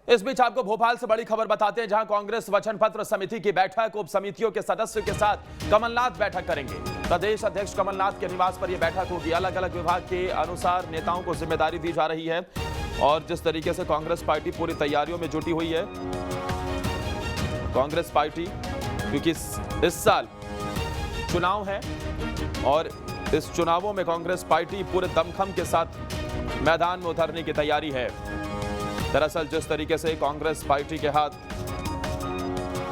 इस बीच आपको भोपाल से बड़ी खबर बताते हैं, जहां कांग्रेस वचन पत्र समिति की बैठक उप समितियों के सदस्यों के साथ कमलनाथ बैठक करेंगे। प्रदेश अध्यक्ष कमलनाथ के निवास पर यह बैठक होगी। अलग अलग विभाग के अनुसार नेताओं को जिम्मेदारी दी जा रही है और जिस तरीके से कांग्रेस पार्टी पूरी तैयारियों में जुटी हुई है, कांग्रेस पार्टी क्योंकि इस साल चुनाव है और इस चुनावों में कांग्रेस पार्टी पूरे दमखम के साथ मैदान में उतरने की तैयारी है। दरअसल जिस तरीके से कांग्रेस पार्टी के हाथ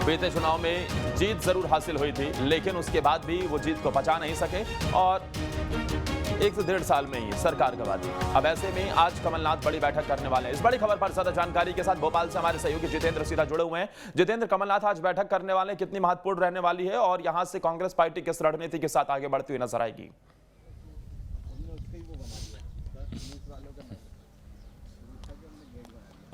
बीते चुनाव में जीत जरूर हासिल हुई थी, लेकिन उसके बाद भी वो जीत को बचा नहीं सके और 1 से 1.5 साल में ही सरकार गंवा दी। अब ऐसे में आज कमलनाथ बड़ी बैठक करने वाले हैं। इस बड़ी खबर पर ज्यादा जानकारी के साथ भोपाल से हमारे सहयोगी जितेंद्र सीधा जुड़े हुए हैं। जितेंद्र, कमलनाथ आज बैठक करने वाले हैं, कितनी महत्वपूर्ण रहने वाली है और यहां से कांग्रेस पार्टी किस रणनीति के साथ आगे बढ़ती हुई नजर आएगी?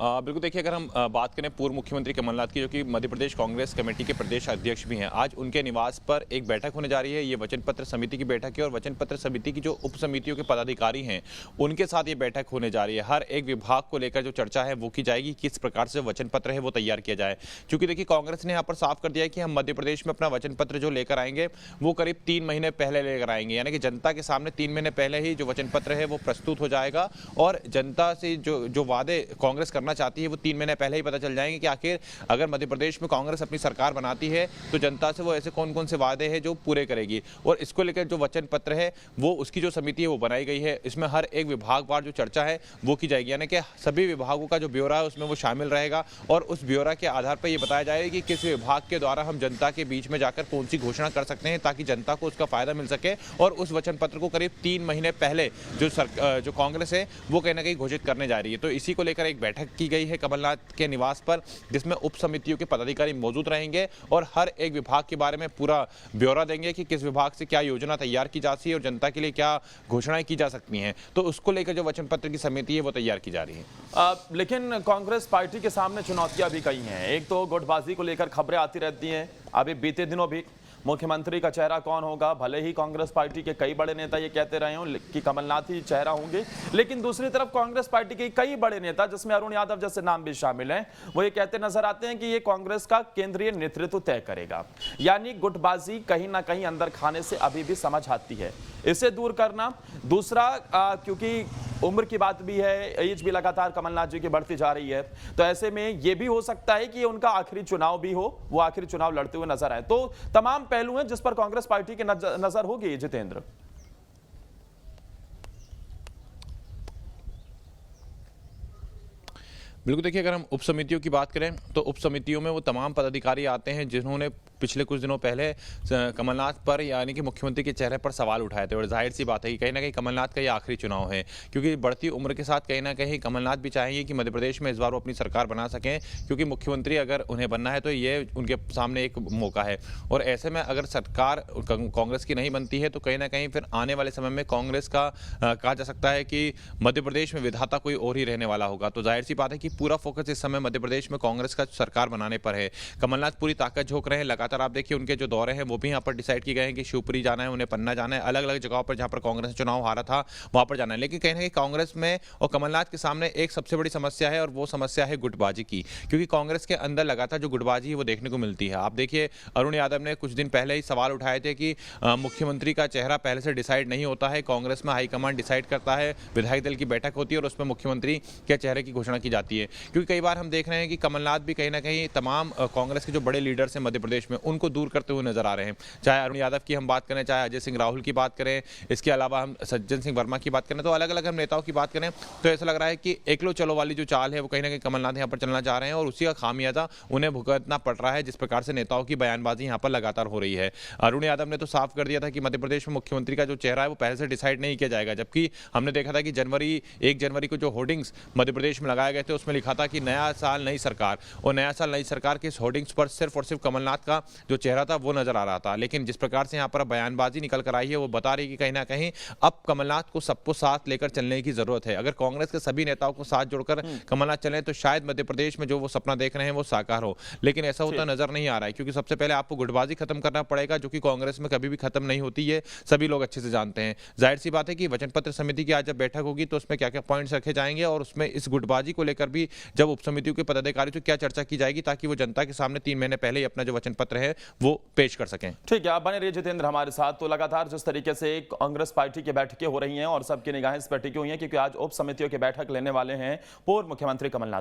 बिल्कुल, देखिए, अगर हम बात करें पूर्व मुख्यमंत्री कमलनाथ की, जो कि मध्य प्रदेश कांग्रेस कमेटी के प्रदेश अध्यक्ष भी हैं, आज उनके निवास पर एक बैठक होने जा रही है। ये वचन पत्र समिति की बैठक है और वचन पत्र समिति की जो उप समितियों के पदाधिकारी हैं उनके साथ ये बैठक होने जा रही है। हर एक विभाग को लेकर जो चर्चा है वो की जाएगी, किस प्रकार से वचन पत्र है वो तैयार किया जाए। क्योंकि देखिए, कांग्रेस ने यहाँ पर साफ कर दिया है कि हम मध्य प्रदेश में अपना वचन पत्र जो लेकर आएंगे वो करीब 3 महीने पहले लेकर आएंगे, यानी कि जनता के सामने 3 महीने पहले ही जो वचन पत्र है वो प्रस्तुत हो जाएगा और जनता से जो वादे कांग्रेस करना चाहती है वो 3 महीने पहले ही पता चल जाएंगे कि आखिर अगर मध्य प्रदेश में कांग्रेस अपनी सरकार बनाती है तो जनता से वो ऐसे कौन कौन से वादे हैं जो पूरे करेगी। और इसको लेकर जो वचन पत्र है वो उसकी जो समिति है वो बनाई गई है। इसमें हर एक विभागवार जो चर्चा है वो की जाएगी, यानी कि सभी विभागों का जो ब्यौरा है उसमें वो शामिल रहेगा और उस ब्यौरा के आधार पर यह बताया जाएगा कि किस विभाग के द्वारा हम जनता के बीच में जाकर कौन सी घोषणा कर सकते हैं ताकि जनता को उसका फायदा मिल सके। और उस वचन पत्र को करीब 3 महीने पहले जो कांग्रेस है वो कहीं ना कहीं घोषित करने जा रही है। तो इसी को लेकर एक बैठक की गई है कमलनाथ के निवास पर, जिसमें उप समितियों के पदाधिकारी मौजूद रहेंगे और हर एक विभाग के बारे में पूरा ब्यौरा देंगे कि किस विभाग से क्या योजना तैयार की जा सकती है और जनता के लिए क्या घोषणाएं की जा सकती हैं। तो उसको लेकर जो वचन पत्र की समिति है वो तैयार की जा रही है। लेकिन कांग्रेस पार्टी के सामने चुनौतियां भी कई हैं। एक तो गुटबाजी को लेकर खबरें आती रहती हैं। अभी बीते दिनों भी मुख्यमंत्री का चेहरा कौन होगा, भले ही कांग्रेस पार्टी के कई बड़े नेता ये कहते रहे हों कि कमलनाथ ही चेहरा होंगे, लेकिन दूसरी तरफ कांग्रेस पार्टी के कई बड़े नेता जिसमें अरुण यादव जैसे नाम भी शामिल हैं, वो ये कहते नजर आते हैं कि ये कांग्रेस का केंद्रीय नेतृत्व तय करेगा। यानी गुटबाजी कहीं ना कहीं अंदर खाने से अभी भी समझ आती है, इसे दूर करना। दूसरा, क्योंकि उम्र की बात भी है, एज भी लगातार कमलनाथ जी की बढ़ती जा रही है, तो ऐसे में यह भी हो सकता है कि उनका आखिरी चुनाव भी हो, वो आखिरी चुनाव लड़ते हुए नजर आए। तो तमाम पहलू हैं जिस पर कांग्रेस पार्टी की नजर होगी। जितेंद्र, बिल्कुल, देखिए, अगर हम उप समितियों की बात करें तो उप समितियों में वो तमाम पदाधिकारी आते हैं जिन्होंने पिछले कुछ दिनों पहले कमलनाथ पर यानी कि मुख्यमंत्री के चेहरे पर सवाल उठाए थे। और जाहिर सी बात है कि कहीं ना कहीं कमलनाथ का ये आखिरी चुनाव है, क्योंकि बढ़ती उम्र के साथ कहीं ना कहीं कमलनाथ भी चाहेंगे कि मध्य प्रदेश में इस बार वो अपनी सरकार बना सकें, क्योंकि मुख्यमंत्री अगर उन्हें बनना है तो ये उनके सामने एक मौका है। और ऐसे में अगर सरकार कांग्रेस की नहीं बनती है तो कहीं ना कहीं फिर आने वाले समय में कांग्रेस का कहा जा सकता है कि मध्य प्रदेश में विधाता कोई और ही रहने वाला होगा। तो जाहिर सी बात है कि पूरा फोकस इस समय मध्य प्रदेश में कांग्रेस का सरकार बनाने पर है। कमलनाथ पूरी ताकत झोंक रहे हैं। लगातार आप देखिए उनके जो दौरे हैं वो भी यहाँ पर डिसाइड किए गए हैं कि शिवपुरी जाना है, उन्हें पन्ना जाना है, अलग अलग जगहों पर जहाँ पर कांग्रेस ने चुनाव हारा था वहां पर जाना है। लेकिन कहीं ना कहीं कांग्रेस में और कमलनाथ के सामने एक सबसे बड़ी समस्या है और वो समस्या है गुटबाजी की, क्योंकि कांग्रेस के अंदर लगातार जो गुटबाजी है वो देखने को मिलती है। आप देखिए, अरुण यादव ने कुछ दिन पहले ही सवाल उठाए थे कि मुख्यमंत्री का चेहरा पहले से डिसाइड नहीं होता है, कांग्रेस में हाईकमान डिसाइड करता है, विधायक दल की बैठक होती है और उसमें मुख्यमंत्री के चेहरे की घोषणा की जाती है। क्योंकि कई बार हम देख रहे हैं कि कमलनाथ भी कहीं ना कहीं तमाम कांग्रेस के जो बड़े लीडर्स हैं मध्य प्रदेश में उनको दूर करते हुए नजर आ रहे हैं। चाहे अरुण यादव की हम बात करें, चाहे अजय सिंह राहुल की बात करें, इसके अलावा हम सज्जन सिंह वर्मा की बात करें, तो अलग अलग हम नेताओं की बात करें तो ऐसा लग रहा है कि एकलो चलो वाली जो चाल है वो कहीं ना कहीं कमलनाथ यहाँ पर चलना चाह रहे हैं और उसी का खामियाजा उन्हें भुगतना पड़ रहा है, जिस प्रकार से नेताओं की बयानबाजी यहाँ पर लगातार हो रही है। अरुण यादव ने तो साफ कर दिया था कि मध्य प्रदेश में मुख्यमंत्री का जो चेहरा है वो पहले से डिसाइड नहीं किया जाएगा, जबकि हमने देखा था कि 1 जनवरी को जो होर्डिंग्स मध्य प्रदेश में लगाए गए थे उसमें लिखा था कि नया साल नई सरकार, और नया साल नई सरकार के इस होर्डिंग्स पर सिर्फ और सिर्फ कमलनाथ का जो चेहरा था वो नजर आ रहा था। लेकिन जिस प्रकार से यहाँ पर बयानबाजी निकल कर आई है वो बता रही है कि कहीं ना कहीं अब कमलनाथ को सबको साथ लेकर चलने की जरूरत है। अगर कांग्रेस के सभी नेताओं को साथ जोड़कर कमलनाथ चले तो शायद मध्य प्रदेश में जो वो सपना देख रहे हैं वो साकार हो, लेकिन ऐसा होता नजर नहीं आ रहा है। क्योंकि सबसे पहले आपको गुटबाजी खत्म करना पड़ेगा, जो कि कांग्रेस में कभी भी खत्म नहीं होती है, सभी लोग अच्छे से जानते हैं। जाहिर सी बात है कि वचन पत्र समिति की आज जब बैठक होगी तो उसमें क्या क्या पॉइंट्स रखे जाएंगे और उसमें इस गुटबाजी को लेकर भी जब उप समितियों के पदाधिकारी से क्या चर्चा की जाएगी, ताकि वो जनता के सामने 3 महीने पहले ही अपना जो वचन पत्र है वो पेश कर सकें। ठीक है, आप बने रहिए जितेंद्र हमारे साथ। तो लगातार जिस तरीके से कांग्रेस पार्टी की बैठकें हो रही हैं और सबकी निगाहें इस पर टिकी हुई हैं, क्योंकि आज उप समितियों की बैठक लेने वाले हैं पूर्व मुख्यमंत्री कमलनाथ।